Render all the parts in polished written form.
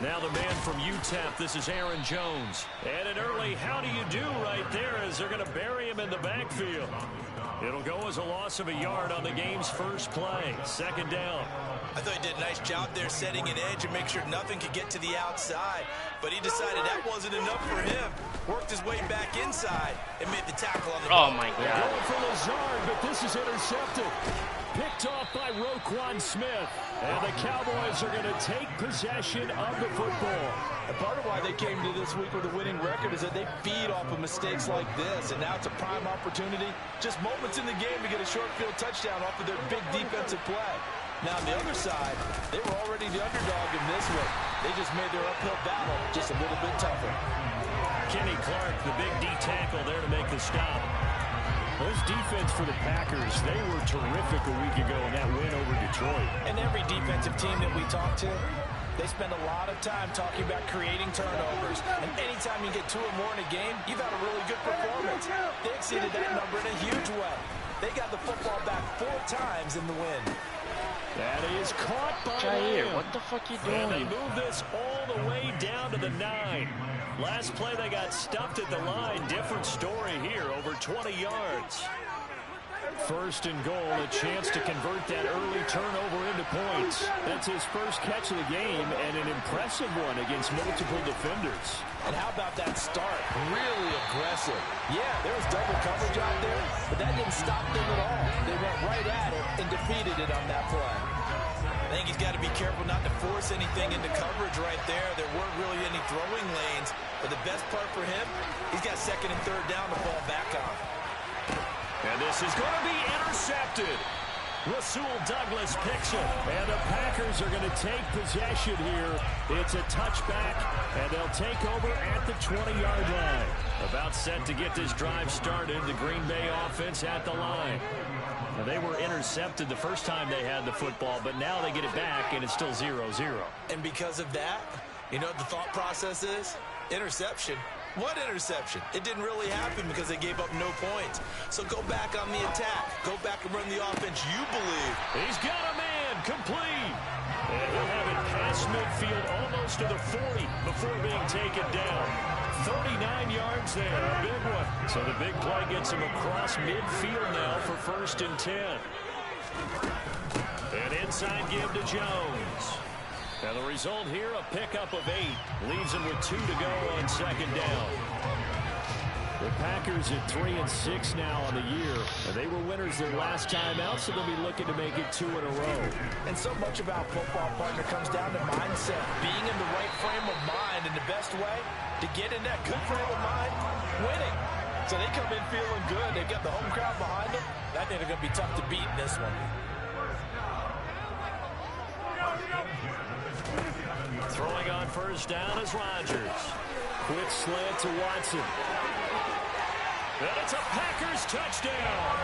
Now the man from UTEP, this is Aaron Jones. And an early how do you do right there as they're going to bury him in the backfield. It'll go as a loss of a yard on the game's first play. Second down. I thought he did a nice job there setting an edge and make sure nothing could get to the outside. But he decided that wasn't enough for him. Worked his way back inside and made the tackle on the ball. Oh, my God. Going for Lazard, but this is intercepted. Picked off by Roquan Smith. And the Cowboys are going to take possession of the football. And part of why they came to this week with a winning record is that they feed off of mistakes like this. And now it's a prime opportunity. Just moments in the game to get a short field touchdown off of their big defensive play. Now, on the other side, they were already the underdog in this one. They just made their uphill battle just a little bit tougher. Kenny Clark, the big D tackle there to make the stop. This defense for the Packers, they were terrific a week ago in that win over Detroit. And every defensive team that we talk to, they spend a lot of time talking about creating turnovers. And anytime you get 2 or more in a game, you've had a really good performance. They exceeded that number in a huge way. They got the football back 4 times in the win. That is caught by Jair, what the fuck you doing? And they move this all the way down to the 9. Last play, they got stuffed at the line. Different story here, over 20 yards. First and goal, a chance to convert that early turnover into points. That's his first catch of the game, and an impressive one against multiple defenders. And how about that start? Really aggressive. Yeah, there was double coverage out there, but that didn't stop them at all. They went right at it and defeated it on that play. I think he's got to be careful not to force anything into coverage right there. There weren't really any throwing lanes, but the best part for him, he's got second and third down to fall back on. And this is going to be intercepted. Rasul Douglas picks it, and the Packers are going to take possession here. It's a touchback, and they'll take over at the 20-yard line. About set to get this drive started, the Green Bay offense at the line. Now, they were intercepted the first time they had the football, but now they get it back, and it's still 0-0. And because of that, you know what the thought process is? Interception. What interception? It didn't really happen because they gave up no points. So go back on the attack. Go back and run the offense you believe. He's got a man complete. And he'll have it past midfield almost to the 40 before being taken down. 39 yards there, a big one. So the big play gets him across midfield now for 1st and 10. An inside give to Jones. And the result here, a pickup of 8. Leaves him with 2 to go on second down. The Packers at 3-6 now on the year. And they were winners their last time out, so they'll be looking to make it 2 in a row. And so much about football, partner, comes down to mindset. Being in the right frame of mind, and the best way to get in that good frame of mind, winning. So they come in feeling good. They've got the home crowd behind them. I think they're going to be tough to beat in this one. Throwing on first down is Rodgers. Quick slant to Watson. And it's a Packers touchdown.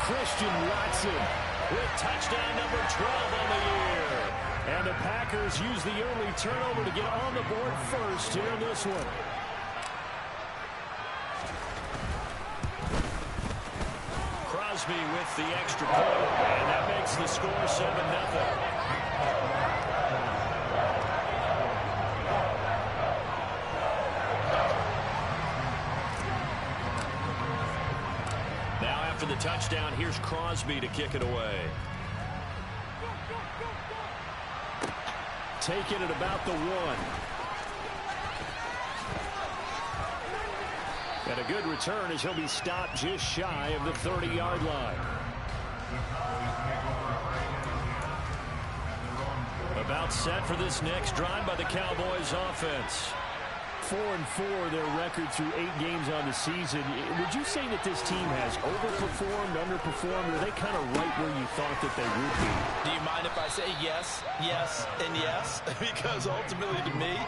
Christian Watson with touchdown number 12 on the year. And the Packers use the early turnover to get on the board first here in this one. Crosby with the extra point, and that makes the score 7-0. For the touchdown, here's Crosby to kick it away. Take it at about the 1. And a good return as he'll be stopped just shy of the 30-yard line. About set for this next drive by the Cowboys offense. 4-4 their record through 8 games on the season. Would you say that this team has overperformed, underperformed, or are they kind of right where you thought that they would be? Do you mind if I say yes, yes, and yes? Because ultimately to me,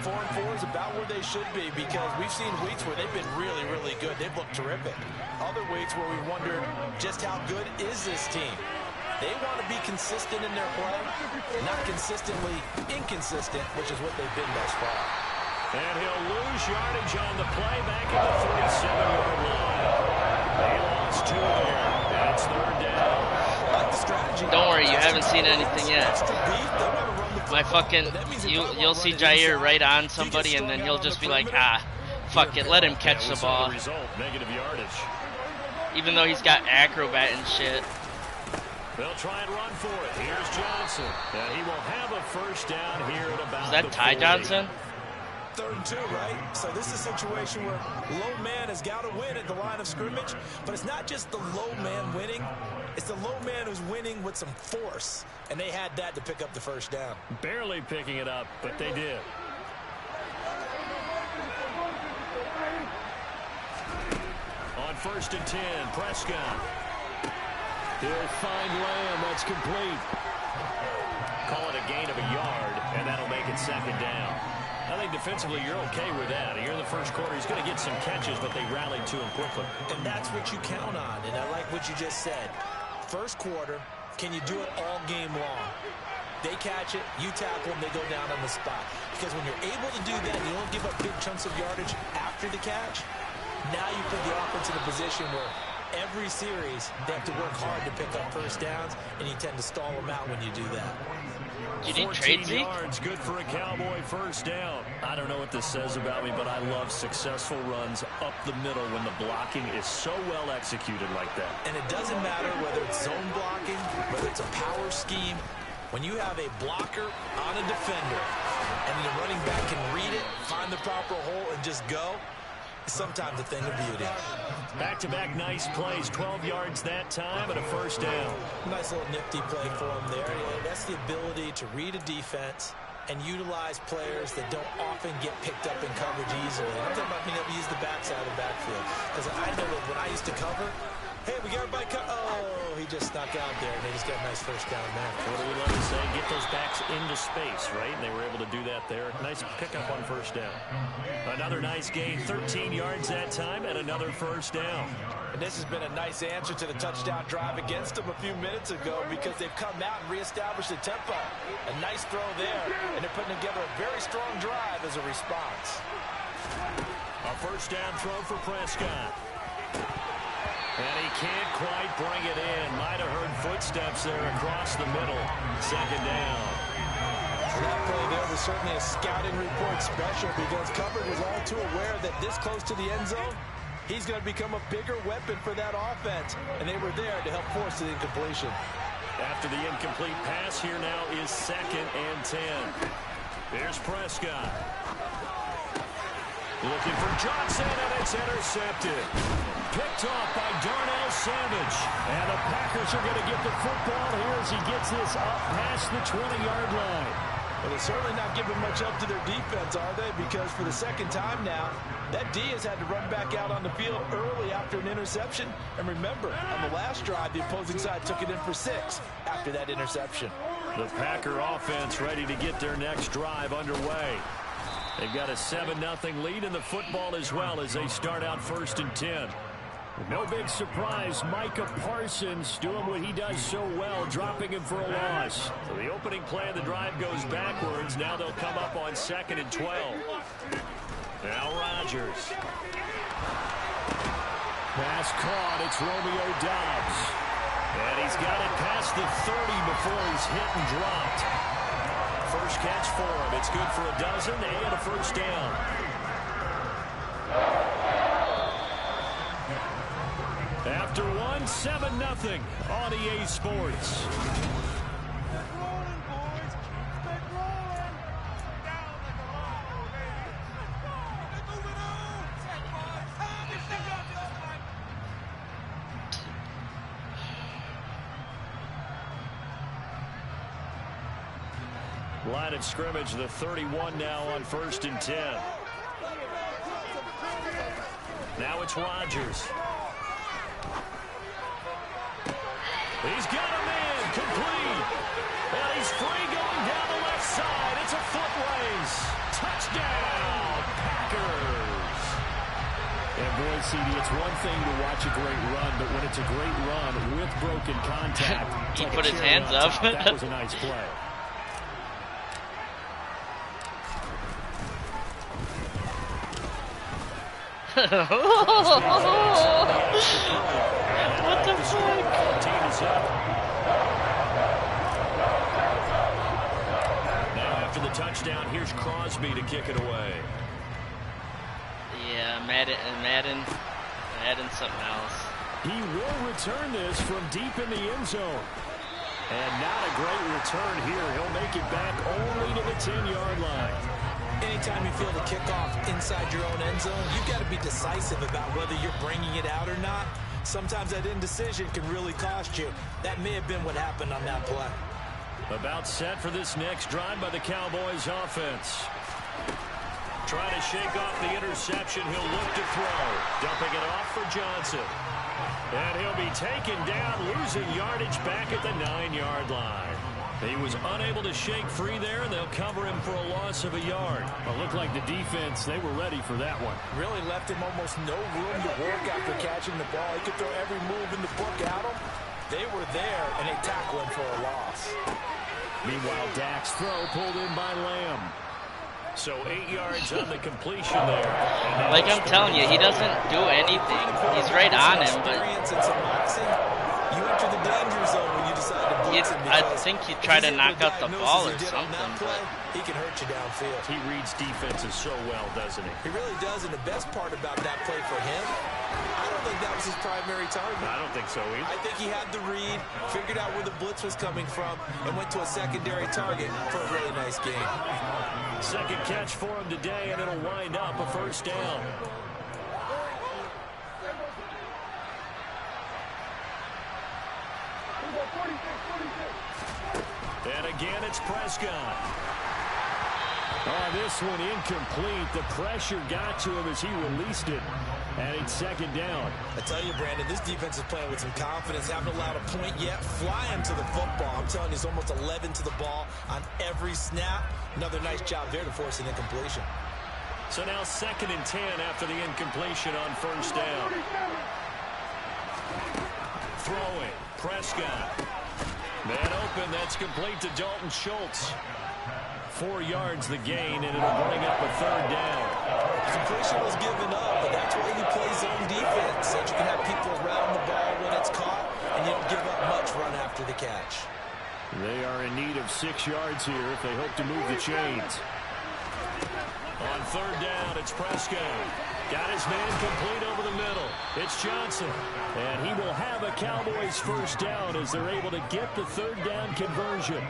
4-4 is about where they should be, because we've seen weeks where they've been really, really good. They've looked terrific. Other weeks where we wondered just how good is this team? They want to be consistent in their play, not consistently inconsistent, which is what they've been thus far. And he'll lose yardage on the play back at the 47-yard line. They lost 2 there. That's 3rd down. I like the strategy. Don't worry, you haven't seen anything yet. Extra beef, they want to run the My fucking, you'll see Jair right on somebody, and then he'll just be like, fuck it, let him catch the ball. Negative yardage. Even though he's got acrobat and shit. They'll try and run for it. Here's Johnson. And he will have a first down here at about Is that Ty Johnson? 3rd and 2, right? So this is a situation where low man has got to win at the line of scrimmage, but it's not just the low man winning. It's the low man who's winning with some force, and they had that to pick up the first down. Barely picking it up, but they did. On 1st and 10, Prescott. He'll find Lamb. That's complete. Call it a gain of a yard, and that'll make it 2nd down. I think defensively you're okay with that. Here in the first quarter, he's going to get some catches, but they rallied to him quickly. And that's what you count on, and I like what you just said. First quarter, can you do it all game long? They catch it, you tackle them, they go down on the spot. Because when you're able to do that, you don't give up big chunks of yardage after the catch. Now you put the offense in a position where every series they have to work hard to pick up first downs, and you tend to stall them out when you do that. You need trade, 14 Zeke? yards, good for a Cowboy first down. I don't know what this says about me, but I love successful runs up the middle when the blocking is so well executed like that. And it doesn't matter whether it's zone blocking, whether it's a power scheme. When you have a blocker on a defender and the running back can read it, find the proper hole, and just go, it's sometimes a thing of beauty. Back-to-back nice plays, 12 yards that time and a first down. Nice little nifty play for him there. Yeah, that's the ability to read a defense and utilize players that don't often get picked up in coverage easily. I'm talking about being able to use the backside of the backfield. Because I know that when I used to cover, hey, we got everybody oh, he just snuck out there, and they just got a nice first down there. What do we love to say? Get those backs into space, right? And they were able to do that there. Nice pickup on first down. Another nice gain, 13 yards that time, and another first down. And this has been a nice answer to the touchdown drive against them a few minutes ago because they've come out and reestablished the tempo. A nice throw there, and they're putting together a very strong drive as a response. A first down throw for Prescott. And he can't quite bring it in. Might have heard footsteps there across the middle. 2nd down. That play there was certainly a scouting report special because Covered was all too aware that this close to the end zone, he's going to become a bigger weapon for that offense. And they were there to help force the incompletion. After the incomplete pass, here now is 2nd and 10. There's Prescott. Looking for Johnson, and it's intercepted. Picked off by Darnell Savage. And the Packers are going to get the football here as he gets this up past the 20-yard line. Well, they're certainly not giving much up to their defense, are they? Because for the 2nd time now, that D has had to run back out on the field early after an interception. And remember, on the last drive, the opposing side took it in for 6 after that interception. The Packer offense ready to get their next drive underway. They've got a 7-0 lead in the football as well as they start out 1st and 10. No big surprise, Micah Parsons doing what he does so well, dropping him for a loss. So the opening play of the drive goes backwards. Now they'll come up on 2nd and 12. Now Rodgers. Pass caught. It's Romeo Doubs. And he's got it past the 30 before he's hit and dropped. First catch for him. It's good for a dozen and a first down. After one, 7-0 on EA Sports. Line of scrimmage, the 31 now on 1st and 10. Now it's Rodgers. He's got a man complete. And he's free going down the left side. It's a foot race. Touchdown, Packers. And boy, CD, it's one thing to watch a great run, but when it's a great run with broken contact, he like put his hands up. That was a nice play. What the fuck? Now the touchdown. Here's Crosby to kick it away. Yeah, Madden something else. He will return this from deep in the end zone. And not a great return here. He'll make it back only to the 10-yard line. Anytime you feel the kickoff inside your own end zone, you've got to be decisive about whether you're bringing it out or not. Sometimes that indecision can really cost you. That may have been what happened on that play. About set for this next drive by the Cowboys offense. Trying to shake off the interception. He'll look to throw. Dumping it off for Johnson. And he'll be taken down, losing yardage back at the 9-yard line. He was unable to shake free there, and they'll cover him for a loss of a yard. Well, looked like the defense, they were ready for that one. Really left him almost no room to work after catching the ball. He could throw every move in the book at him. They were there, and they tackled him for a loss. Meanwhile, Dak's throw pulled in by Lamb. So 8 yards on the completion there. Like I'm telling you, he doesn't do anything. He's right on him, but you enter the danger zone when you decide to blitz him. I think he'd try to knock out the ball or something, but he can hurt you downfield. He reads defenses so well, doesn't he? He really does, and the best part about that play for him, I don't think that was his primary target. I don't think so either. I think he had the read, figured out where the blitz was coming from, and went to a secondary target for a really nice game. Second catch for him today, and it'll wind up a first down. And again, it's Prescott. Oh, this one incomplete. The pressure got to him as he released it. And it's second down. I tell you, Brandon, this defense is playing with some confidence. Haven't allowed a point yet. Flying to the football. I'm telling you, it's almost 11 to the ball on every snap. Another nice job there to force an incompletion. So now 2nd and 10 after the incompletion on first down. Throwing. Prescott. Man open. That's complete to Dalton Schultz. 4 yards the gain, and it'll bring up a third down. Completion was given up, but that's why you play zone defense, so you can have people around the ball when it's caught, and you don't give up much run after the catch. They are in need of 6 yards here if they hope to move the chains. On third down, it's Prescott. Got his man complete over the middle. It's Johnson. And he will have a Cowboys first down as they're able to get the third down conversion.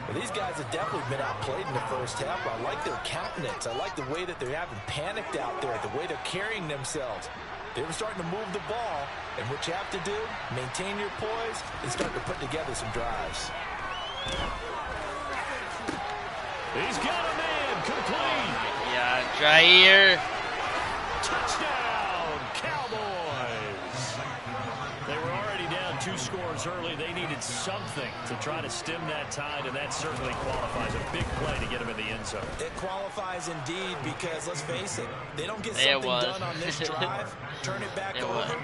Well, these guys have definitely been outplayed in the first half. I like their countenance. I like the way that they haven't panicked out there, the way they're carrying themselves. They were starting to move the ball, and what you have to do, maintain your poise and start to put together some drives. He's got a man complete. yeah, Jair. Touchdown, Cowboys. They were already down 2 scores early. They needed something to try to stem that tide, and that certainly qualifies. A big play to get them in the end zone. It qualifies indeed because, let's face it, they don't get something done on this drive, turn it back over.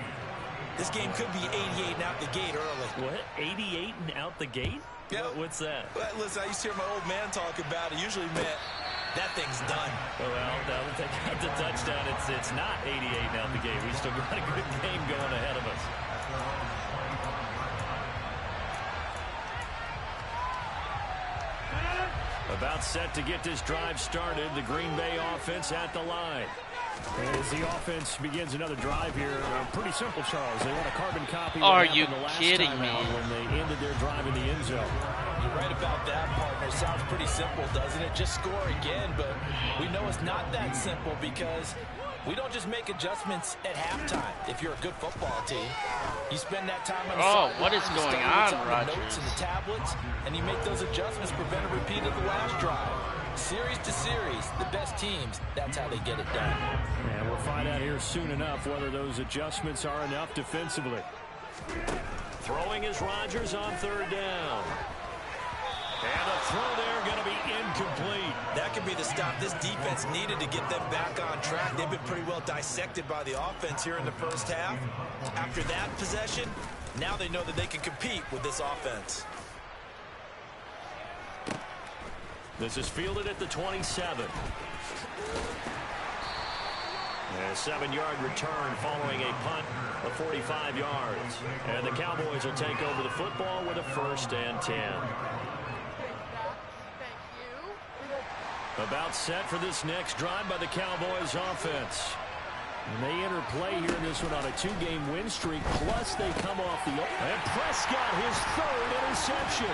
This game could be 88 and out the gate early. What? 88 and out the gate? Yeah. What's that? Well, listen, I used to hear my old man talk about it. Usually meant that thing's done. Well, now that they got the touchdown, it's not 88 and out the gate. We still got a good game going ahead of us. About set to get this drive started. The Green Bay offense at the line. As the offense begins another drive here, pretty simple, Charles. They want a carbon copy. Are you kidding me? When they ended their drive in the end zone. You're right about that, partner. Sounds pretty simple, doesn't it? Just score again, but we know it's not that simple because we don't just make adjustments at halftime. If you're a good football team, you spend that time on the sideline, what is going on, Rodgers? the notes and the tablets, and you make those adjustments, prevent a repeat of the last drive. Series to series, the best teams, that's how they get it done. And we'll find out here soon enough whether those adjustments are enough defensively. Throwing is Rodgers on third down. And a throw there going to be incomplete. That could be the stop this defense needed to get them back on track. They've been pretty well dissected by the offense here in the first half. After that possession, now they know that they can compete with this offense. This is fielded at the 27. A 7-yard return following a punt of 45 yards. And the Cowboys will take over the football with a 1st and 10. About set for this next drive by the Cowboys offense. And they enter play here in this one on a 2-game win streak, plus they come off the... And Prescott, his third interception.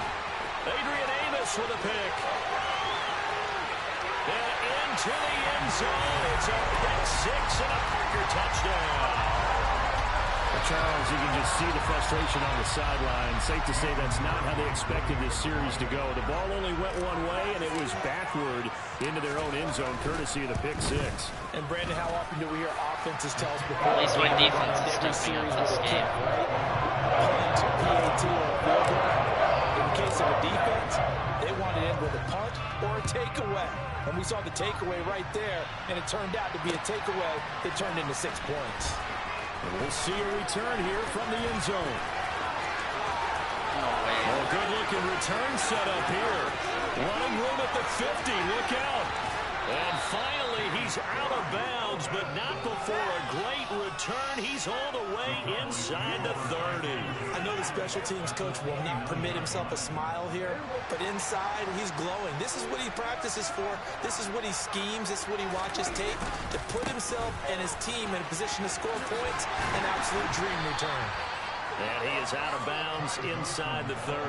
Adrian Amos with a pick. And into the end zone. It's a pick six and a Packer touchdown. Charles, you can just see the frustration on the sideline. Safe to say that's not how they expected this series to go. The ball only went one way, and it was backward into their own end zone, courtesy of the pick six. And Brandon, how often do we hear offenses tell us before? At least my defense is stepping up this game. Punt, PAT, or a field goal. In the case of a defense, they want it in with a punt or a takeaway. And we saw the takeaway right there, and it turned out to be a takeaway that turned into 6 points. And we'll see a return here from the end zone. No way. Oh, good-looking return set up here. Running room at the 50. Look out. And finally, he's out of bounds, but not before a great return. He's all the way inside the 30. I know the special teams coach will permit himself a smile here, but inside, he's glowing. This is what he practices for. This is what he schemes. This is what he watches tape to put himself and his team in a position to score points. An absolute dream return. And he is out of bounds inside the 30.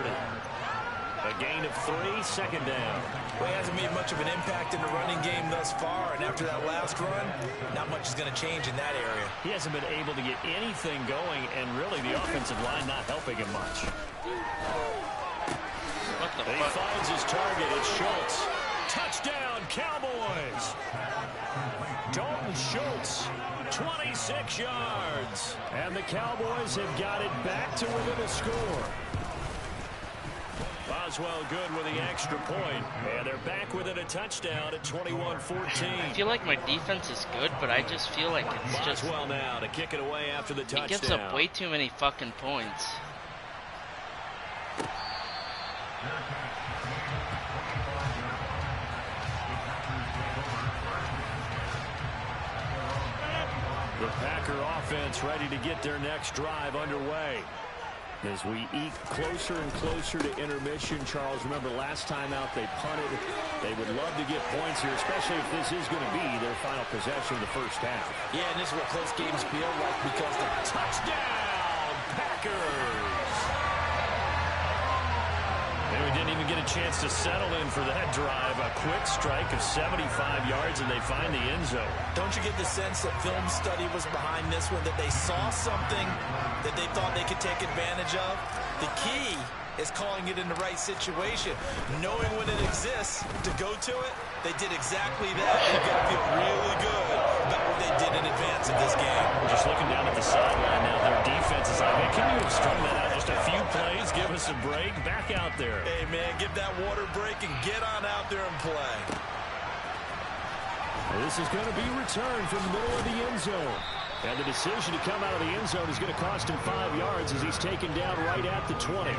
A gain of 3, second down. Well, he hasn't made much of an impact in the running game thus far, and after that last run, not much is going to change in that area. He hasn't been able to get anything going, and really the offensive line not helping him much. What the He fuck? finds his target. It's Schultz. Touchdown, Cowboys! Dalton Schultz, 26 yards. And the Cowboys have got it back to within a score. Boswell good with the extra point, and they're back within a touchdown at 21-14. I feel like my defense is good, but I just feel like it's just... Boswell now to kick it away after the touchdown. He gives up way too many fucking points. The Packer offense ready to get their next drive underway. As we eke closer and closer to intermission, Charles, remember last time out they punted. They would love to get points here, especially if this is going to be their final possession of the first half. Yeah, and this is what close games feel like because the Touchdown, Packers! And we didn't even get a chance to settle in for that drive. A quick strike of 75 yards, and they find the end zone. Don't you get the sense that film study was behind this one, that they saw something that they thought they could take advantage of? The key is calling it in the right situation, knowing when it exists to go to it. They did exactly that. They've got to feel really good about what they did in advance of this game. Just looking down at the sideline now, their defense is like, hey, can you have strung that out just a few plays? Give us a break. Back out there. Hey, man, give that water break and get on out there and play. This is going to be returned from the middle of the end zone. And the decision to come out of the end zone is going to cost him 5 yards as he's taken down right at the 20.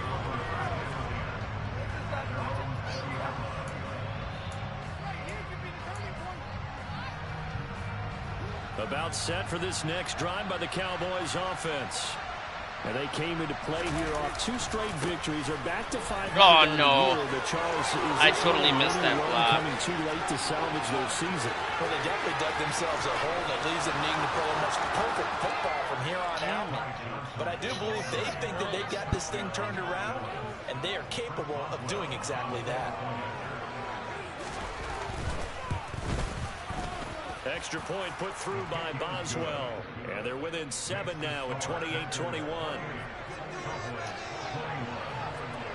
About set for this next drive by the Cowboys offense. And they came into play here off 2 straight victories. They're back to 500. Oh, no. But Charles, I totally missed that block. Coming too late to salvage their season. Well, they definitely dug themselves a hole that leaves them needing to play almost perfect football from here on out. But I do believe they think that they got this thing turned around, and they are capable of doing exactly that. Extra point put through by Boswell. And they're within 7 now at 28-21.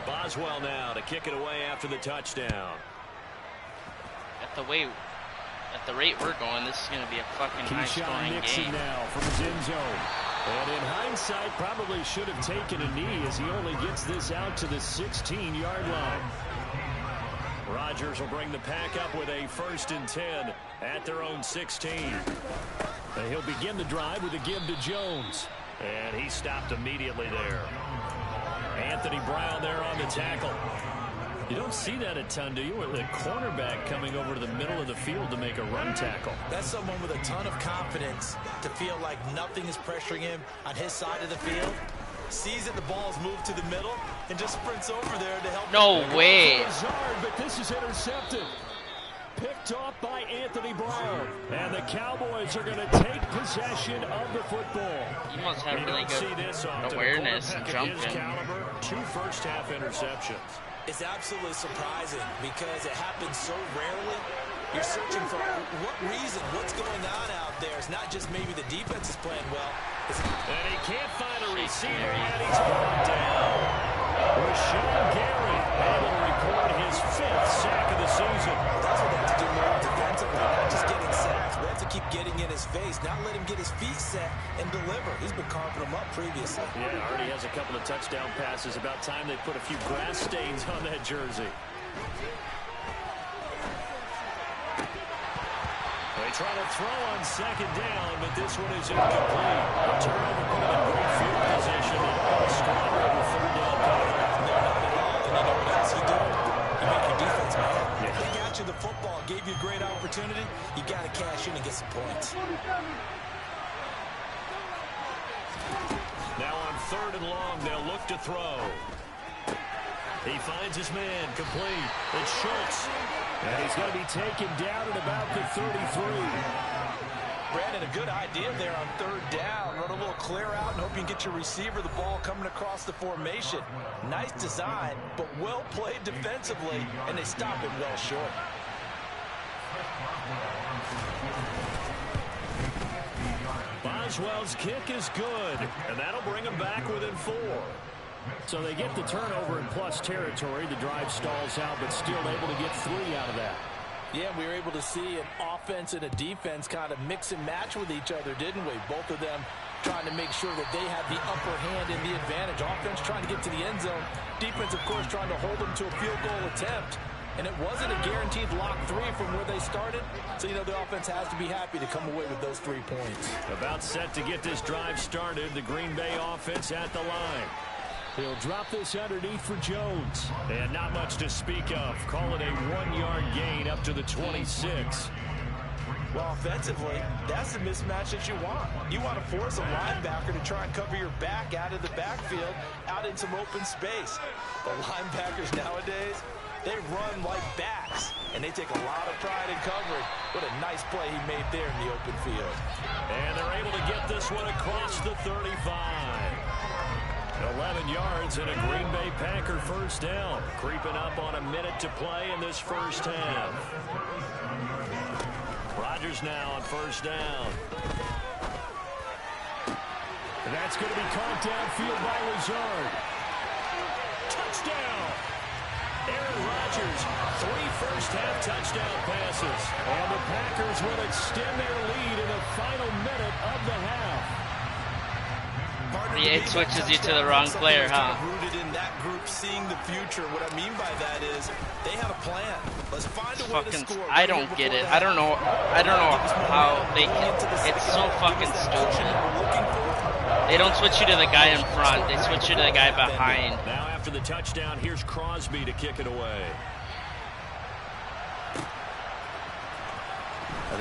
Boswell now to kick it away after the touchdown. At the rate we're going, this is going to be a fucking high-scoring game. Now from his end zone. And in hindsight, probably should have taken a knee as he only gets this out to the 16-yard line. Rodgers will bring the Pack up with a 1st and 10 at their own 16. And he'll begin the drive with a give to Jones. And he stopped immediately there. Anthony Brown there on the tackle. You don't see that a ton, do you? With the cornerback coming over to the middle of the field to make a run tackle. That's someone with a ton of confidence to feel like nothing is pressuring him on his side of the field. Sees that the ball's moved to the middle and just sprints over there to help. No way. But this is intercepted. picked off by Anthony Brown. And the Cowboys are going to take possession of the football. You must have really good awareness and jumping. Caliber, 2 first-half interceptions. It's absolutely surprising because it happens so rarely. You're searching for what reason, what's going on out there. It's not just maybe the defense is playing well. And he can't find a receiver, and he's brought down. Rashawn Gary able to record his 5th sack of the season. That's what they have to do more defensively, not just getting sacks. We have to keep getting in his face, not let him get his feet set and deliver. He's been carving them up previously. Yeah, already has a couple of touchdown passes. About time they put a few grass stains on that jersey. They try to throw on 2nd down, but this one is incomplete. A turnover put him in great field position. A squander of a 3rd down cover. No, not at all. And you know what else you do? You make your defense mad. Yeah. They got you the football, gave you a great opportunity. You got to cash in and get some points. Now on 3rd and long, they'll look to throw. He finds his man, complete. It's Schultz. And he's going to be taken down at about the 33. Brandon, a good idea there on 3rd down. Run a little clear out and hope you can get your receiver the ball coming across the formation. Nice design, but well played defensively, and they stop it well short. Boswell's kick is good, and that'll bring him back within 4. So they get the turnover in plus territory. The drive stalls out, but still able to get 3 out of that. Yeah, we were able to see an offense and a defense kind of mix and match with each other, didn't we? Both of them trying to make sure that they had the upper hand and the advantage. Offense trying to get to the end zone. Defense, of course, trying to hold them to a field goal attempt. And it wasn't a guaranteed lock 3 from where they started. So, you know, the offense has to be happy to come away with those 3 points. About set to get this drive started. The Green Bay offense at the line. He'll drop this underneath for Jones. And not much to speak of. Call it a 1-yard gain up to the 26. Well, offensively, that's the mismatch that you want. You want to force a linebacker to try and cover your back out of the backfield, out in some open space. The linebackers nowadays, they run like backs, and they take a lot of pride in coverage. What a nice play he made there in the open field. And they're able to get this one across the 35. 11 yards and a Green Bay Packer first down. Creeping up on a minute to play in this first half. Rodgers now on first down. And that's going to be caught downfield by Lazard. Touchdown! Aaron Rodgers, 3 first-half touchdown passes. And the Packers will extend their lead in the final minute of the half. It switches you to the wrong player, huh? Rooted in that group, seeing the future. What I mean by that is they have a plan. Let's find a way to score. I don't get it. I don't know how they can. It's so fucking stupid. They don't switch you to the guy in front. They switch you to the guy behind. Now after the touchdown, here's Crosby to kick it away.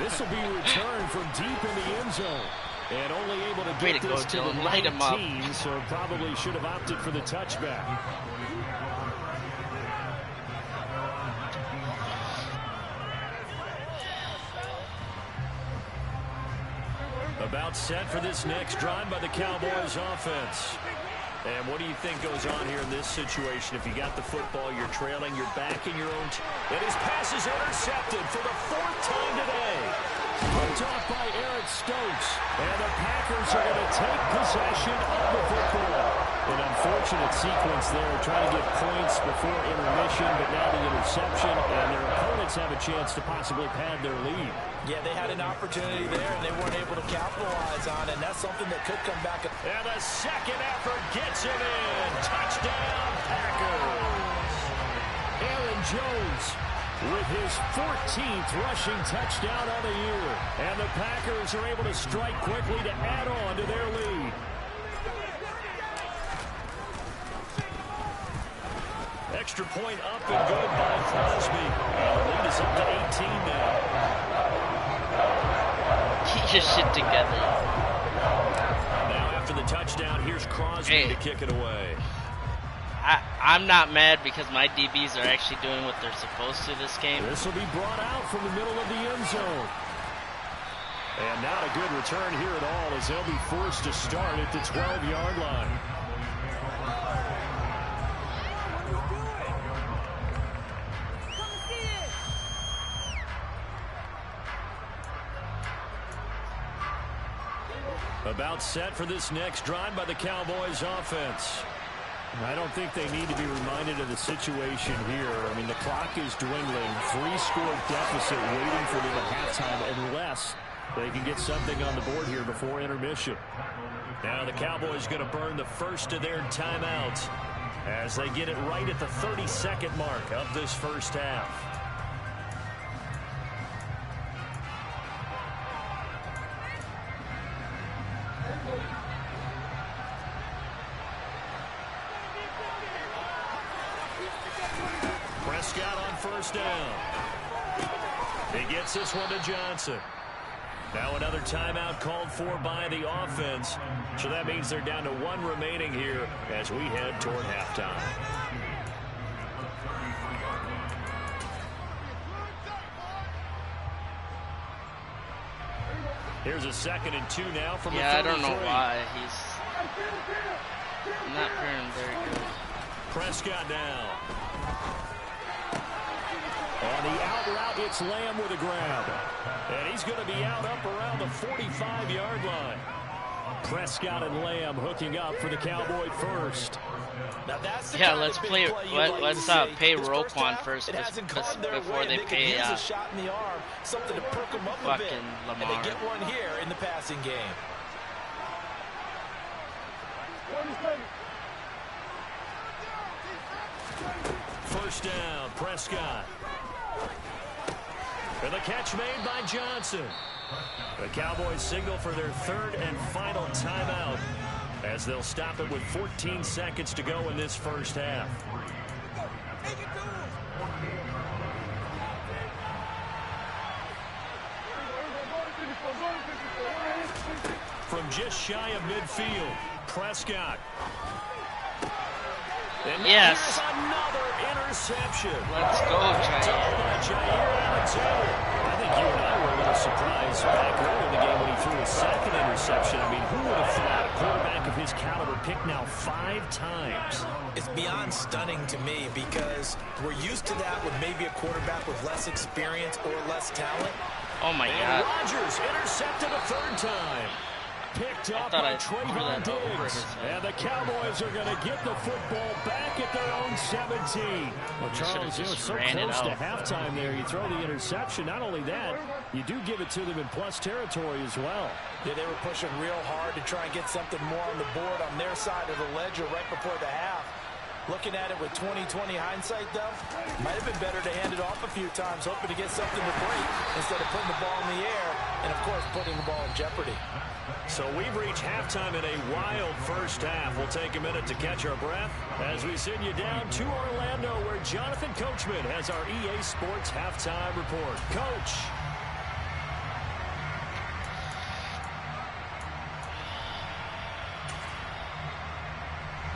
This will be returned from deep in the end zone. And only able to get this to the 19, so probably should have opted for the touchback. About set for this next drive by the Cowboys offense. And what do you think goes on here in this situation? If you got the football, you're trailing, you're back in your own. And his pass is intercepted for the 4th time today. Picked off by Eric Stokes. And the Packers are going to take possession of the football. An unfortunate sequence there, trying to get points before intermission, but now the interception, and their opponents have a chance to possibly pad their lead. Yeah, they had an opportunity there, and they weren't able to capitalize on it, and that's something that could come back. And the second effort gets him in. Touchdown, Packers. Aaron Jones with his 14th rushing touchdown on the year. And the Packers are able to strike quickly to add on to their lead. Extra point up and good by Crosby. And the lead is up to 18 now. Keep your shit together. Now after the touchdown, here's Crosby to kick it away. I'm not mad because my DBs are actually doing what they're supposed to this game. This will be brought out from the middle of the end zone. And not a good return here at all as they'll be forced to start at the 12-yard line. About set for this next drive by the Cowboys offense. I don't think they need to be reminded of the situation here. I mean, the clock is dwindling. 3-score deficit waiting for them at halftime unless they can get something on the board here before intermission. Now the Cowboys going to burn the first of their timeouts as they get it right at the 30-second mark of this first half. Prescott on first down. He gets this one to Johnson. Now another timeout called for by the offense. So that means they're down to 1 remaining here as we head toward halftime. Here's a 2nd and 2 now from the 33. I don't know why. He's not playing very good. Prescott now. On the out route, it's Lamb with a grab. And he's going to be out up around the 45-yard line. Prescott and Lamb hooking up for the Cowboy first. Now that's the let's play. Let's pay Roquan first before they pay a shot in the arm, something to perk him up a bit. Lamar. And they get one here in the passing game. First down, Prescott. And the catch made by Johnson. The Cowboys signal for their 3rd and final timeout as they'll stop it with 14 seconds to go in this first half. From just shy of midfield, Prescott. And yes. Another interception. Let's go, Jair. I think you and I were a little surprised back early in the game when he threw his 2nd interception. I mean, who would have thought a quarterback of his caliber picked now 5 times? It's beyond stunning to me because we're used to that with maybe a quarterback with less experience or less talent. Oh, my And God. Rodgers intercepted a 3rd time. Picked up by Trayvon Diggs. And the Cowboys are going to get the football back at their own 17. Well, Charles, you were so close to halftime there. You throw the interception. Not only that, you do give it to them in plus territory as well. Yeah, they were pushing real hard to try and get something more on the board on their side of the ledger right before the half. Looking at it with 20/20 hindsight, though, might have been better to hand it off a few times, hoping to get something to break instead of putting the ball in the air and, of course, putting the ball in jeopardy. So we've reached halftime in a wild first half. We'll take a minute to catch our breath as we send you down to Orlando, where Jonathan Coachman has our EA Sports halftime report. Coach.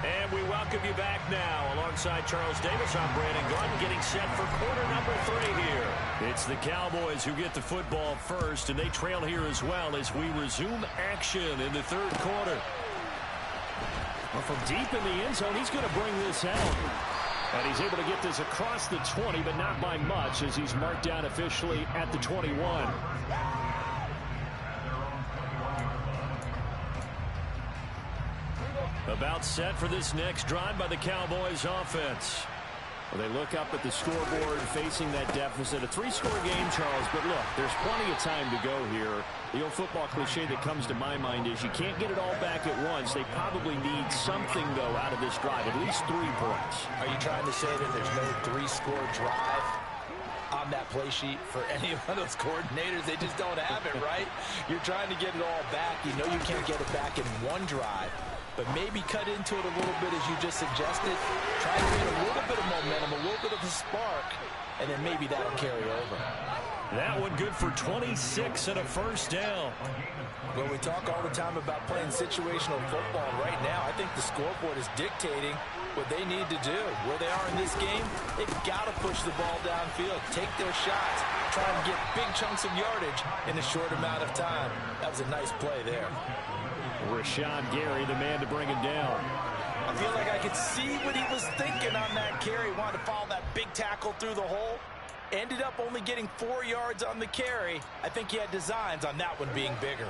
And we welcome you back now. Alongside Charles Davis, I'm Brandon Gunn, getting set for quarter number 3 here. It's the Cowboys who get the football first, and they trail here as well as we resume action in the 3rd quarter. Well, from deep in the end zone, he's going to bring this out. And he's able to get this across the 20, but not by much, as he's marked down officially at the 21. About set for this next drive by the Cowboys offense. Well, they look up at the scoreboard facing that deficit. A 3-score game, Charles, but look, there's plenty of time to go here. The old football cliche that comes to my mind is you can't get it all back at once. They probably need something, though, out of this drive, at least 3 points. Are you trying to say that there's no 3-score drive on that play sheet for any of those coordinators? They just don't have it, right? You're trying to get it all back. You know you can't get it back in one drive. But maybe cut into it a little bit, as you just suggested. Try to get a little bit of momentum, a little bit of a spark, and then maybe that'll carry over. That one good for 26 and a first down. Well, we talk all the time about playing situational football. Right now, I think the scoreboard is dictating what they need to do. Where they are in this game, they've got to push the ball downfield, take their shots, try and get big chunks of yardage in a short amount of time. That was a nice play there. Rashawn Gary, the man to bring him down. I feel like I could see what he was thinking on that carry. Wanted to follow that big tackle through the hole. Ended up only getting 4 yards on the carry. I think he had designs on that one being bigger.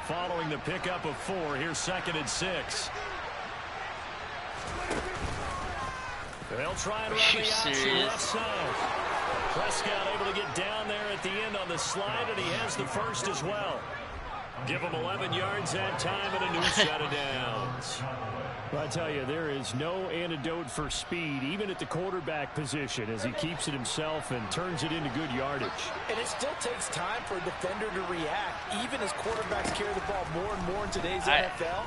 Following the pickup of 4, here's 2nd and 6. They'll try and run the option left side. Prescott able to get down there at the end on the slide, and he has the first as well. Give him 11 yards that time and a new set of downs. I tell you, there is no antidote for speed, even at the quarterback position, as he keeps it himself and turns it into good yardage. And it still takes time for a defender to react, even as quarterbacks carry the ball more and more in today's NFL.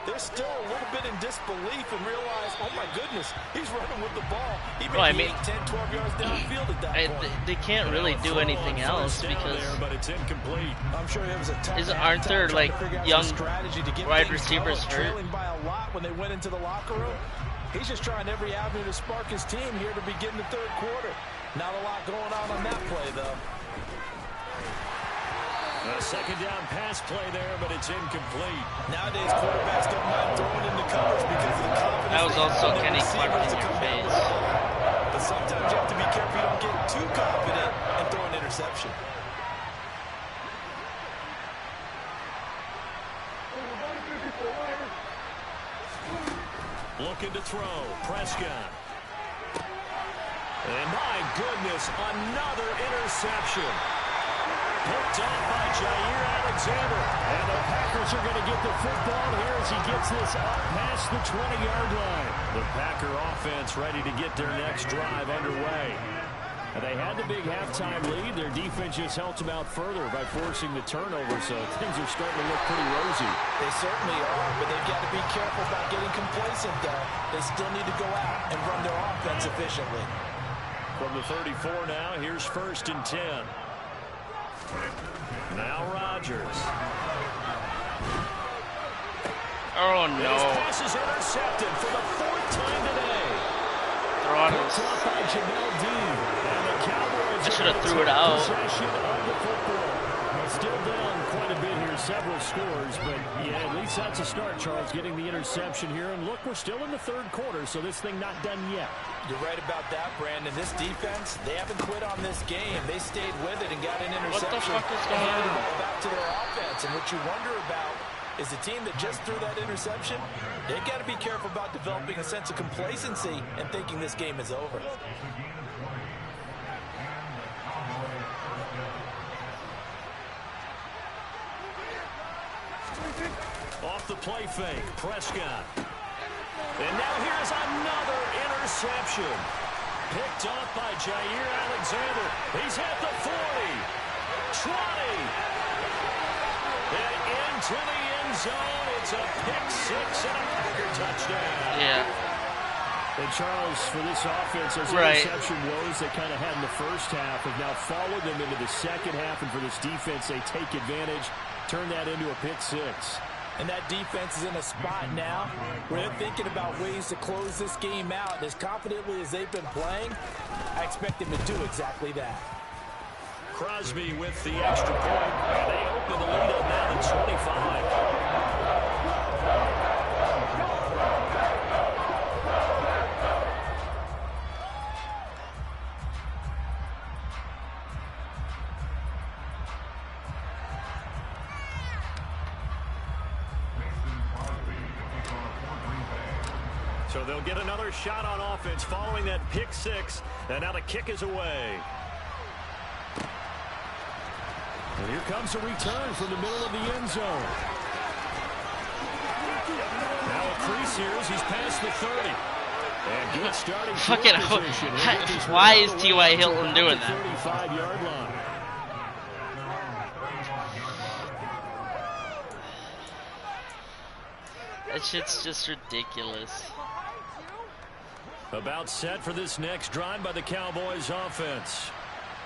They're still a little bit in disbelief and realize, oh my goodness, he's running with the ball. He may be 8, 10, 12 yards downfield at that point. They can't really do anything else because but it's incomplete. I'm sure it was a tough aren't there like young wide receivers hurt? Trailing by a lot when they went into the locker room. He's just trying every avenue to spark his team here to begin the third quarter. Not a lot going on that play, though. A second down pass play there, but it's incomplete. Nowadays, quarterbacks don't mind throwing into covers because of the confidence. That was also Kenny Clark in your face. But sometimes you have to be careful you don't get too confident and throw an interception. Looking to throw. Prescott. And my goodness, another interception. Picked off by Jair Alexander. And the Packers are going to get the football here as he gets this up past the 20-yard line. The Packer offense ready to get their next drive underway. And they had the big halftime lead. Their defense just helped them out further by forcing the turnover, so things are starting to look pretty rosy. They certainly are, but they've got to be careful about getting complacent, though. They still need to go out and run their offense efficiently. From the 34 now, here's 1st and 10. Now Rodgers. Oh, no. His pass is intercepted for the 4th time today. Picked off by Jamel Dean. And the Cowboys I should have threw it out. Possession of the football. Still down quite a bit here, several scores, but yeah, at least that's a start, Charles, getting the interception here. And look, we're still in the 3rd quarter, so this thing not done yet. You're right about that, Brandon. This defense, they haven't quit on this game. They stayed with it and got an interception. What the fuck is going on? The ball back to their offense. And what you wonder about is the team that just threw that interception, they've got to be careful about developing a sense of complacency and thinking this game is over. Off the play fake, Prescott. And now here's another interception. Picked off by Jair Alexander. He's at the 40, 20, and into the end zone. It's a pick 6 and a Packer touchdown. Yeah. And Charles, for this offense, those interception woes they kind of had in the first half have now followed them into the second half. And for this defense, they take advantage, turn that into a pick 6. And that defense is in a spot now where they're thinking about ways to close this game out. And as confidently as they've been playing, I expect them to do exactly that. Crosby with the extra point. And they open the lead up now to 25. So they'll get another shot on offense following that pick 6. And now the kick is away. And here comes a return from the middle of the end zone. Now a crease here as he's past the 30. And good starting position. Why is T.Y. Hilton doing that? 35-yard line. That shit's just ridiculous. About set for this next drive by the Cowboys offense.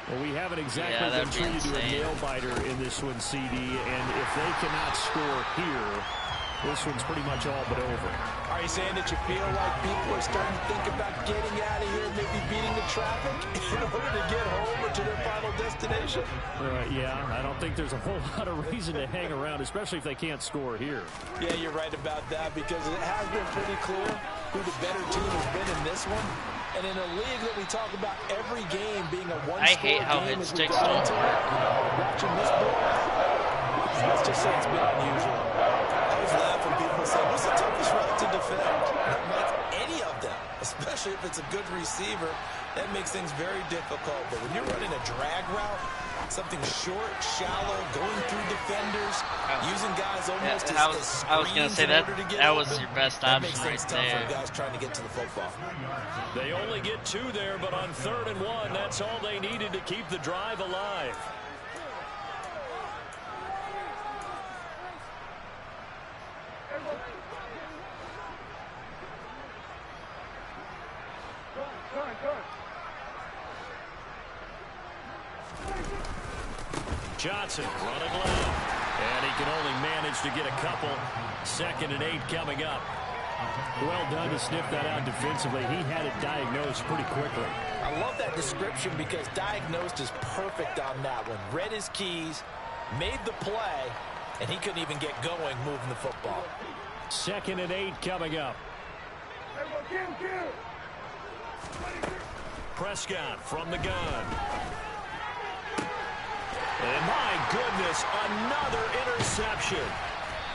Well, we haven't exactly been treated to a nail-biter in this one, CD, and if they cannot score here, this one's pretty much all but over. Are you saying that you feel like people are starting to think about getting out of here, maybe beating the traffic in order to get home or to their final destination? Yeah, I don't think there's a whole lot of reason to hang around, especially if they can't score here. Yeah, you're right about that because it has been pretty clear who the better team has been in this one. And in a league that we talk about every game being a one-score game. I hate how hit sticks don't work. Watching this board, let's just say it's been unusual. I was laughing people say, what's the toughest route to defend? Not like any of them, especially if it's a good receiver. That makes things very difficult. But when you're running a drag route, something short, shallow, going through defenders, using guys almost as I was going to say that was your best option right there. For guys trying to get to the football. They only get 2 there, but on 3rd and 1, that's all they needed to keep the drive alive. Johnson running left, and he can only manage to get a couple. 2nd and 8 coming up. Well done to sniff that out defensively. He had it diagnosed pretty quickly. I love that description because diagnosed is perfect on that one. Read his keys, made the play, and he couldn't even get going moving the football. 2nd and 8 coming up. Prescott from the gun. And my goodness, another interception.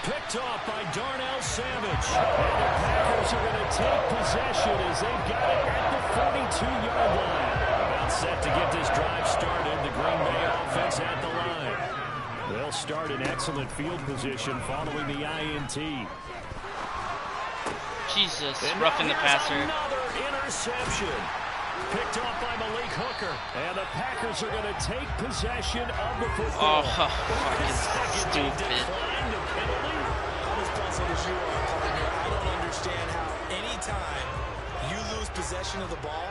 Picked off by Darnell Savage. And the Packers are going to take possession as they've got it at the 42-yard line. About set to get this drive started. The Green Bay offense at the line. They'll start in excellent field position following the INT. Jesus, roughing the passer. Another interception. Picked off by Malik Hooker. And the Packers are going to take possession of the football. Oh, fucking stupid. I'm as puzzled as you are, partner. I don't understand how any time you lose possession of the ball,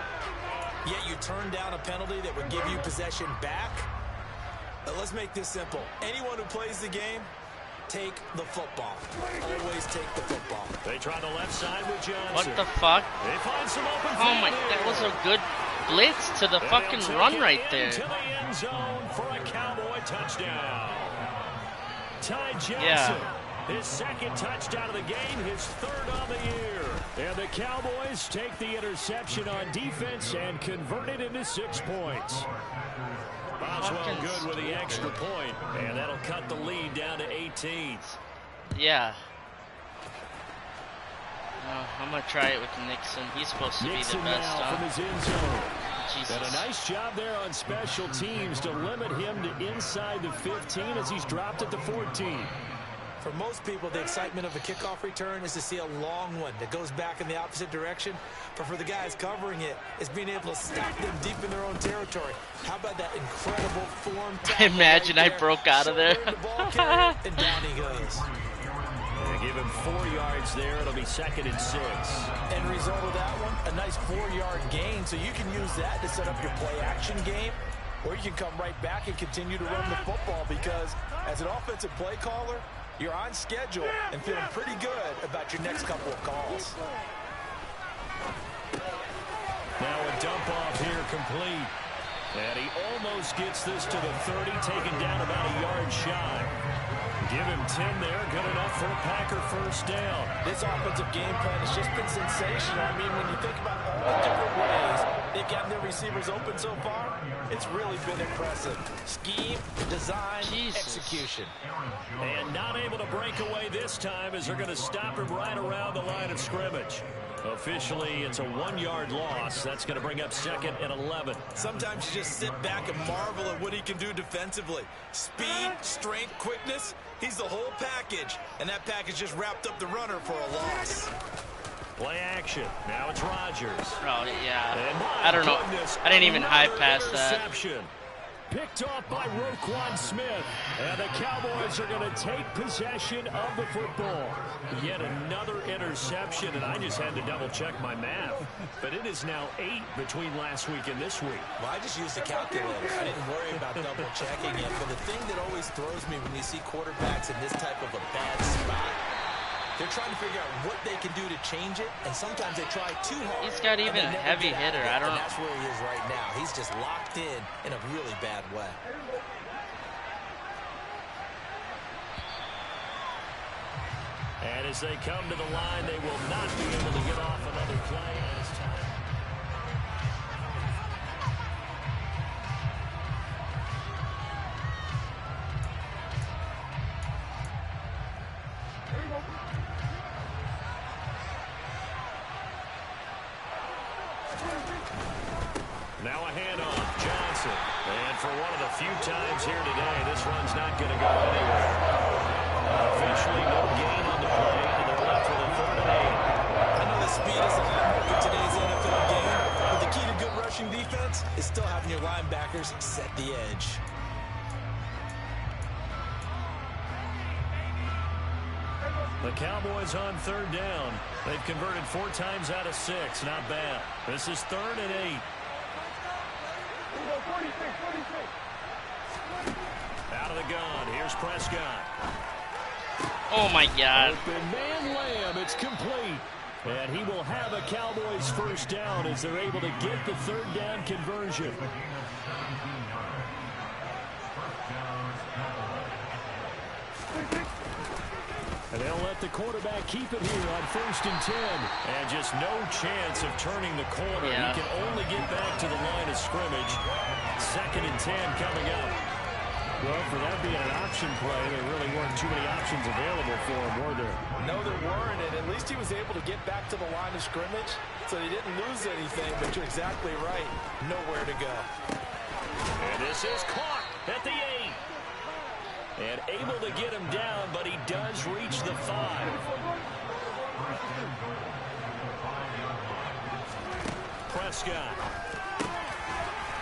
yet you turn down a penalty that would give you possession back. Let's make this simple. Anyone who plays the game, take the football. Always take the football. They try the left side with Johnson. What the fuck? They find some open Oh my, that was a good blitz to the fucking run right there. To the end zone for a Cowboy touchdown. Ty Johnson. Yeah. His 2nd touchdown of the game, his 3rd on the year. And the Cowboys take the interception on defense and convert it into 6 points. Boswell good with the extra point, and that'll cut the lead down to 18. Yeah. I'm going to try it with Nixon. He's supposed to be the best, from his end zone. Jesus. And a nice job there on special teams to limit him to inside the 15 as he's dropped at the 14. For most people, the excitement of a kickoff return is to see a long one that goes back in the opposite direction. But for the guys covering it, it's being able to stop them deep in their own territory. How about that incredible form? Imagine I broke out of there. And down he goes. They give him 4 yards there. It'll be 2nd and 6. End result of that one, a nice 4-yard gain. So you can use that to set up your play-action game. Or you can come right back and continue to run the football because as an offensive play caller, you're on schedule and feeling pretty good about your next couple of calls. Now a dump off here complete. And he almost gets this to the 30, taken down about a yard shy. Give him 10 there, good enough for a Packer 1st down. This offensive game plan has just been sensational. I mean, when you think about all the different ways they've gotten their receivers open so far, it's really been impressive. Scheme, design, execution. And not able to break away this time as they're going to stop him right around the line of scrimmage. Officially, it's a 1-yard loss. That's going to bring up 2nd and 11. Sometimes you just sit back and marvel at what he can do defensively. Speed, strength, quickness. He's the whole package. And that package just wrapped up the runner for a loss. Play action. Now it's Rodgers. Oh, yeah. I don't know. I didn't even high pass that. Picked off by Roquan Smith. And the Cowboys are going to take possession of the football. Yet another interception, and I just had to double-check my math. But it is now 8 between last week and this week. Well, I just used the calculator. I didn't worry about double-checking it. But the thing that always throws me when you see quarterbacks in this type of a bad spot They're trying to figure out what they can do to change it, and sometimes they try too hard. He's got even a heavy hitter. I don't know. That's where he is right now. He's just locked in a really bad way. And as they come to the line, they will not be able to get off another play. Now a handoff, Johnson. And for one of the few times here today, this run's not going to go anywhere. Officially no gain on the play, and they're left with a 3rd and 8. I know the speed is a hallmark of today's NFL game, but the key to good rushing defense is still having your linebackers set the edge. The Cowboys on 3rd down. They've converted 4 times out of 6. Not bad. This is 3rd and 8. Out of the gun. Here's Prescott. Oh, my God. Open man Lamb. It's complete. And he will have a Cowboys 1st down as they're able to get the 3rd down conversion. And they'll let the quarterback keep it here on 1st and 10. And just no chance of turning the corner. Yeah. He can only get back to the line of scrimmage. 2nd and 10 coming up. Well, for that being an option play, there really weren't too many options available for him, were there? No, there weren't, and at least he was able to get back to the line of scrimmage, so he didn't lose anything, but you're exactly right. Nowhere to go. And this is caught at the 8. And able to get him down, but he does reach the 5. Prescott.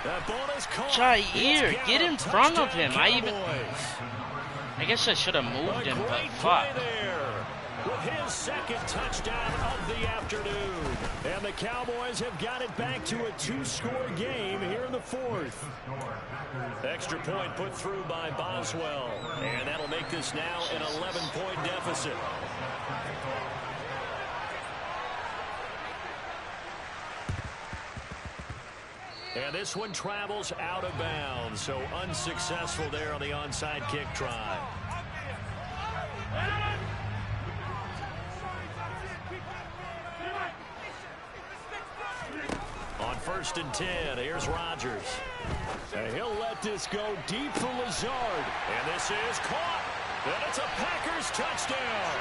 That ball is caught. Jair, get in front of him. I guess I should have moved him, but fuck. With his 2nd touchdown of the afternoon. And the Cowboys have got it back to a 2-score game here in the 4th. Extra point put through by Boswell. And that'll make this now an 11-point deficit. And this one travels out of bounds. So unsuccessful there on the onside kick try. On 1st and 10, here's Rodgers. And he'll let this go deep for Lazard. And this is caught. And it's a Packers touchdown.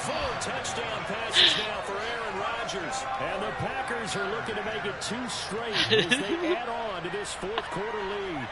4 touchdown passes now for Aaron Rodgers. And the Packers are looking to make it 2 straight as they add on to this 4th quarter lead.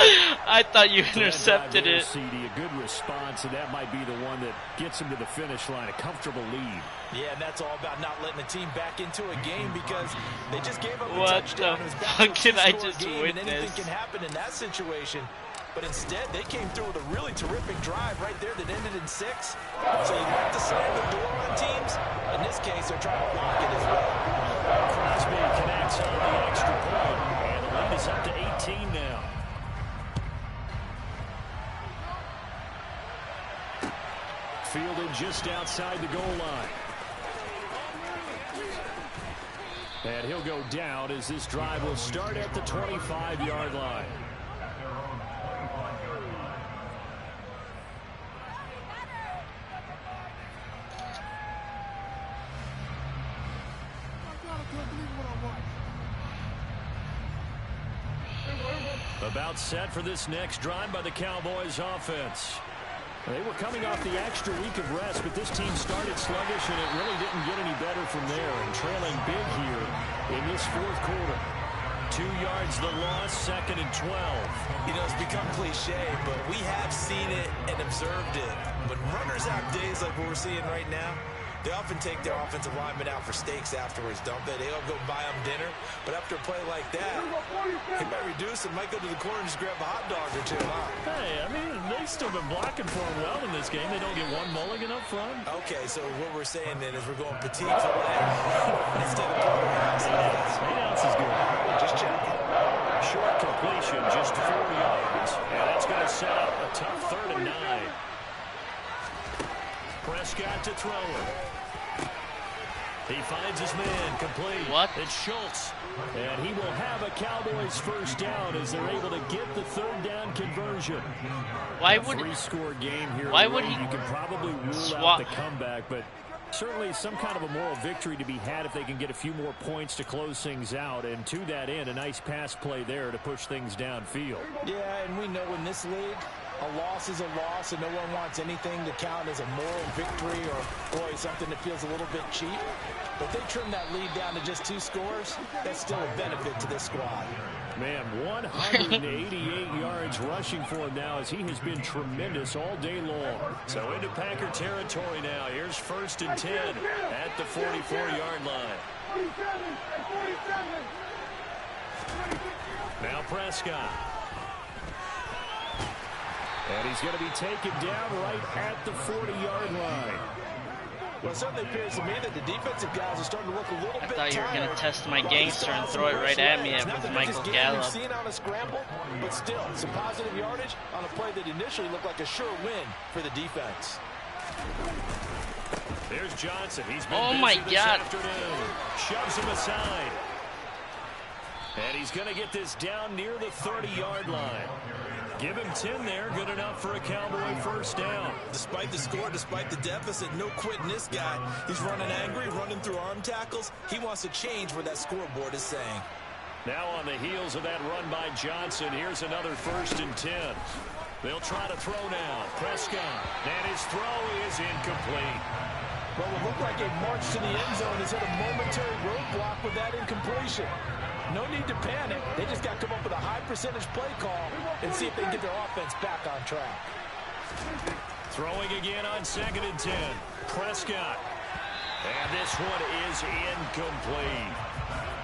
I thought you intercepted it. CD, a good response, and that might be the one that gets him to the finish line. A comfortable lead. Yeah, and that's all about not letting the team back into a game because they just gave up a What touchdown. the It was back fuck to a did I two-score just game, and anything witness? can happen in that situation. But instead, they came through with a really terrific drive right there that ended in 6. So you like to slam the door on teams. In this case, they're trying to block it as well. Crosby connects on the extra point, and the lead is up to 18 now. Fielded just outside the goal line. And he'll go down as this drive will start at the 25-yard line. About set for this next drive by the Cowboys offense. They were coming off the extra week of rest, but this team started sluggish, and it really didn't get any better from there. And trailing big here in this 4th quarter. 2 yards the loss, 2nd and 12. You know, it's become cliche, but we have seen it and observed it. When runners have days like what we're seeing right now, they often take their offensive linemen out for steaks afterwards, don't they? They all go buy them dinner. But after a play like that, he might reduce and might go to the corner and just grab a hot dog or 2, huh? Hey, I mean, they've still been blocking for him well in this game. They don't get one mulligan up front. Okay, so what we're saying then is we're going petite filet instead of porterhouse. 8 ounce is good. Just checking. Short completion, just 4 yards. And that's going to set up a tough 3rd and 9. Prescott to throw it. He finds his man complete. What? It's Schultz. And he will have a Cowboys first down as they're able to get the third down conversion. Why would three-score game here? Why would he? You can probably rule out the comeback, but certainly some kind of a moral victory to be had if they can get a few more points to close things out. And to that end, a nice pass play there to push things downfield. Yeah, and we know in this league, a loss is a loss, and no one wants anything to count as a moral victory or, boy, something that feels a little bit cheap. But they trim that lead down to just 2 scores. That's still a benefit to this squad. Man, 188 yards rushing for him now as he has been tremendous all day long. So into Packer territory now. Here's 1st and 10 at the 44-yard line. Now Prescott. And he's going to be taken down right at the 40-yard line. Well, it certainly appears to me that the defensive guys are starting to look a little bit tired. I thought you were going to test my gangster and throw it right at me with Michael Gallup. We've seen on a scramble, but still, some positive yardage on a play that initially looked like a sure win for the defense. There's Johnson. He's been oh busy my this God. afternoon. Shoves him aside. And he's going to get this down near the 30-yard line. Give him 10 there. Good enough for a Cowboy first down. Despite the score, despite the deficit, no quitting this guy. He's running angry, running through arm tackles. He wants to change what that scoreboard is saying. Now on the heels of that run by Johnson, here's another 1st and 10. They'll try to throw now. Prescott. And his throw is incomplete. Well, it looked like a march to the end zone has hit a momentary roadblock with that incompletion. No need to panic. They just got to come up with a high percentage play call and see if they can get their offense back on track. Throwing again on 2nd and 10. Prescott. And this one is incomplete.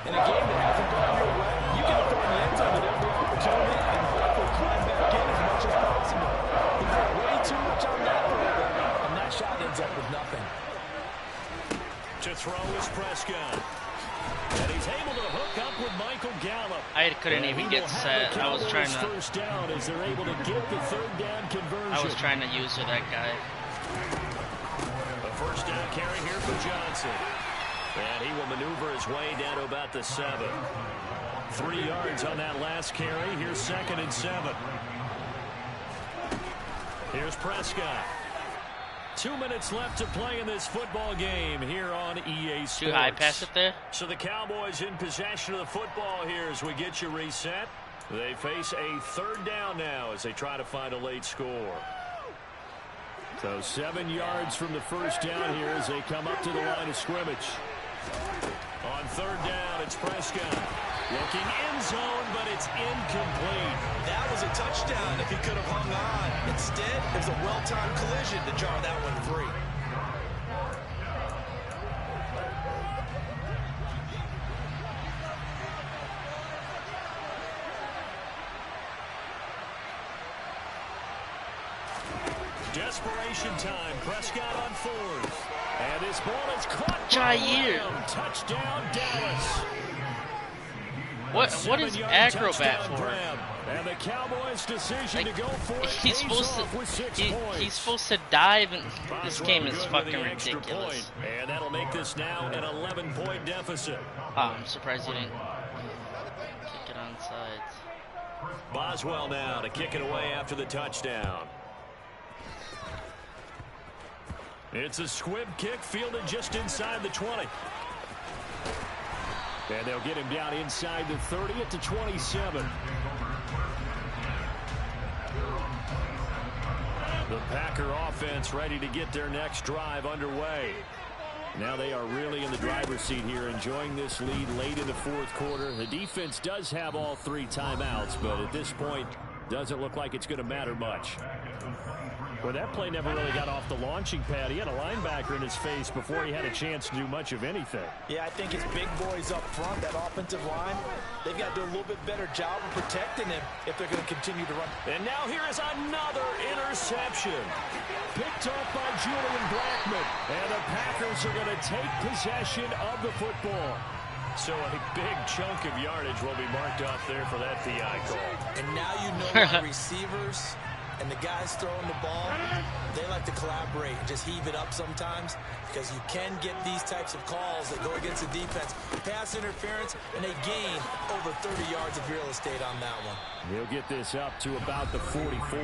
In a game that hasn't gone your way, you can throw in the end zone at every opportunity and hopefully climb back in as much as possible. He put way too much on that throw, and that shot ends up with nothing. To throw is Prescott. And he's able to hook up with Michael Gallup. I couldn't even get set. I was trying to. First down as they're able to get the third down conversion. I was trying to use that guy. A first down carry here for Johnson. And he will maneuver his way down to about the 7. 3 yards on that last carry. Here's 2nd and 7. Here's Prescott. 2 minutes left to play in this football game here on EA Sports. Too high pass it there. So the Cowboys in possession of the football here as we get you reset. They face a 3rd down now as they try to find a late score. So 7 yards from the first down here as they come up to the line of scrimmage. On 3rd down, it's Prescott. Looking end zone, but it's incomplete. That was a touchdown if he could have hung on. Instead, it was a well-timed collision to jar that one free. Desperation time. Prescott on 4th. And this ball is caught. Jair. Touchdown, Dallas. What is acrobat for? And the Cowboys' decision to go for it. He's supposed to dive, and this game is fucking ridiculous. And that'll make this now an 11-point deficit. Oh, I'm surprised you didn't kick it on sides. Boswell now to kick it away after the touchdown. It's a squib kick fielded just inside the 20. And they'll get him down inside the 30 at the 27. The Packer offense ready to get their next drive underway. Now they are really in the driver's seat here, enjoying this lead late in the 4th quarter. The defense does have all 3 timeouts, but at this point, doesn't look like it's going to matter much. Well, that play never really got off the launching pad. He had a linebacker in his face before he had a chance to do much of anything. Yeah, I think his big boys up front, that offensive line, they've got to do a little bit better job of protecting him if they're going to continue to run. And now here is another interception. Picked off by Julian Blackmon. And the Packers are going to take possession of the football. So a big chunk of yardage will be marked off there for that PI call. And now you know why receivers and the guys throwing the ball, they like to collaborate and just heave it up sometimes because you can get these types of calls that go against the defense. Pass interference, and they gain over 30 yards of real estate on that one. He'll get this up to about the 44.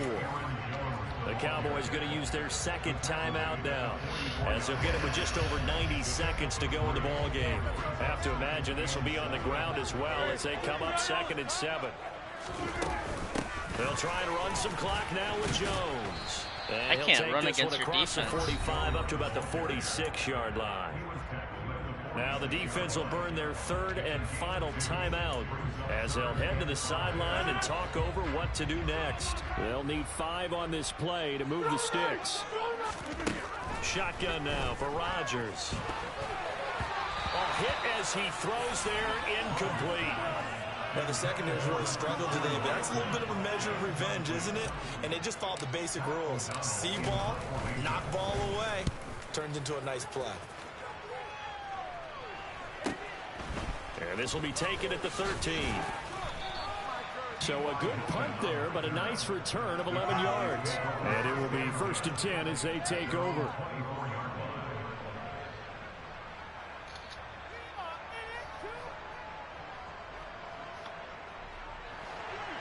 The Cowboys going to use their second timeout now, as they'll get it with just over 90 seconds to go in the ball game. Have to imagine this will be on the ground as well as they come up 2nd and 7. They'll try and run some clock now with Jones. And I can't run against your defense. The 45 up to about the 46-yard line. Now the defense will burn their 3rd and final timeout as they'll head to the sideline and talk over what to do next. They'll need 5 on this play to move the sticks. Shotgun now for Rodgers. A hit as he throws there, incomplete. Now, the secondary's really struggled today, but that's a little bit of a measure of revenge, isn't it? And they just followed the basic rules. See ball, knock ball away, turns into a nice play. And this will be taken at the 13. So a good punt there, but a nice return of 11 yards. And it will be 1st and 10 as they take over.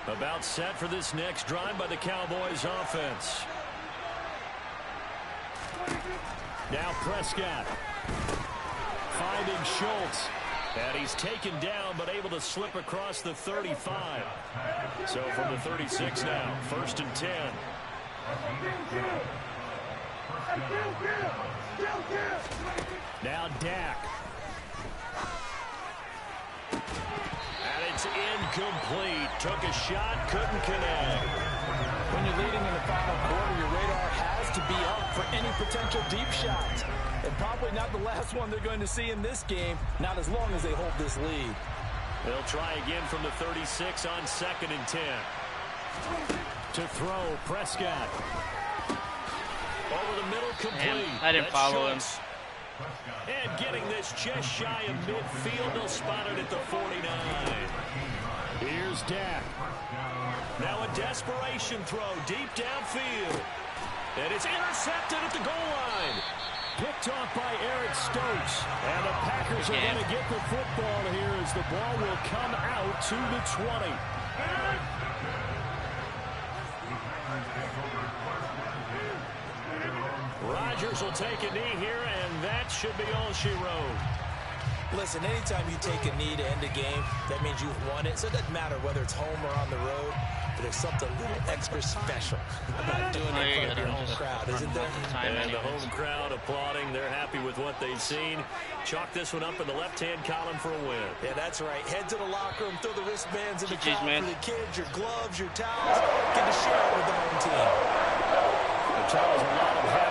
About set for this next drive by the Cowboys offense. Now Prescott finding Schultz. And he's taken down but able to slip across the 35. So from the 36 now, 1st and 10. Now Dak. And it's incomplete. Took a shot, couldn't connect. When you're leading in the final quarter, your radar has to be up for any potential deep shots. And probably not the last one they're going to see in this game, not as long as they hold this lead. They'll try again from the 36 on 2nd and 10. To throw, Prescott. Over the middle, complete. Damn, I didn't follow him. And getting this just shy of midfield, they'll spot it at the 49. Here's Dak. Now a desperation throw deep downfield. And it's intercepted at the goal line. Picked off by Eric Stokes. And the Packers are going to get the football here as the ball will come out to the 20. Rodgers will take a knee here, and that should be all she wrote. Listen, anytime you take a knee to end a game, that means you've won it. So it doesn't matter whether it's home or on the road, but there's something a little extra special about doing it in front of your home crowd, isn't there? And the home crowd applauding. They're happy with what they've seen. Chalk this one up in the left-hand column for a win. Yeah, that's right. Head to the locker room, throw the wristbands in the crowd man. for the kids, your gloves, your towels. Get to share it with the home team. The towels, a lot of happy.